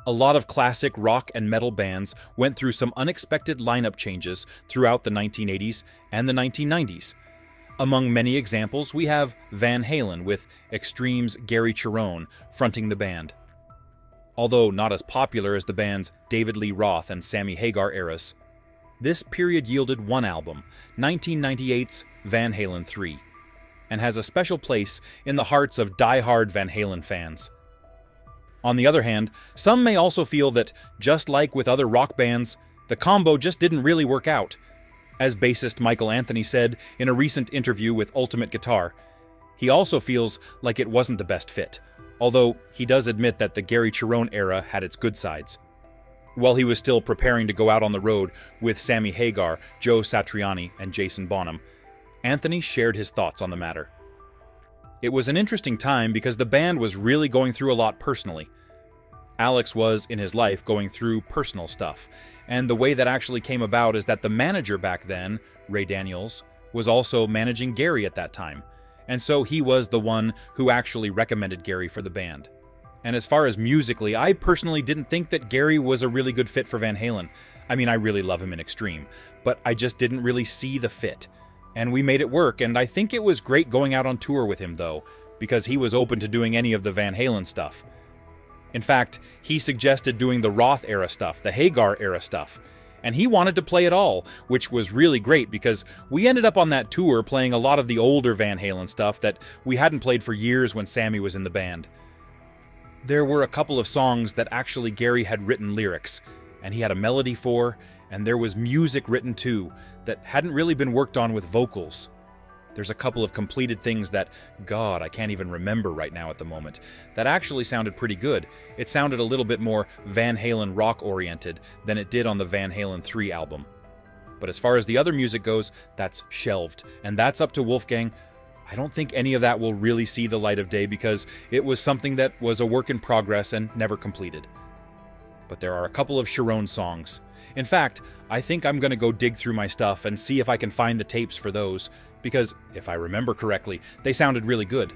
A lot of classic rock and metal bands went through some unexpected lineup changes throughout the 1980s and the 1990s. Among many examples, we have Van Halen with Extreme's Gary Cherone fronting the band. Although not as popular as the band's David Lee Roth and Sammy Hagar eras, this period yielded one album, 1998's Van Halen 3, and has a special place in the hearts of die-hard Van Halen fans. On the other hand, some may also feel that, just like with other rock bands, the combo just didn't really work out. As bassist Michael Anthony said in a recent interview with Ultimate Guitar, he also feels like it wasn't the best fit, although he does admit that the Gary Cherone era had its good sides. While he was still preparing to go out on the road with Sammy Hagar, Joe Satriani, and Jason Bonham, Anthony shared his thoughts on the matter. It was an interesting time because the band was really going through a lot personally. Alex was, in his life, going through personal stuff, and the way that actually came about is that the manager back then, Ray Daniels, was also managing Gary at that time, and so he was the one who actually recommended Gary for the band. And as far as musically, I personally didn't think that Gary was a really good fit for Van Halen. I mean, I really love him in Extreme, but I just didn't really see the fit. And we made it work, and I think it was great going out on tour with him, though, because he was open to doing any of the Van Halen stuff. In fact, he suggested doing the Roth-era stuff, the Hagar-era stuff, and he wanted to play it all, which was really great because we ended up on that tour playing a lot of the older Van Halen stuff that we hadn't played for years when Sammy was in the band. There were a couple of songs that actually Gary had written lyrics, and he had a melody for, and there was music written too, that hadn't really been worked on with vocals. There's a couple of completed things that, God, I can't even remember right now at the moment, that actually sounded pretty good. It sounded a little bit more Van Halen rock-oriented than it did on the Van Halen 3 album. But as far as the other music goes, that's shelved, and that's up to Wolfgang. I don't think any of that will really see the light of day because it was something that was a work in progress and never completed. But there are a couple of Cherone songs. In fact, I think I'm going to go dig through my stuff and see if I can find the tapes for those, because, if I remember correctly, they sounded really good.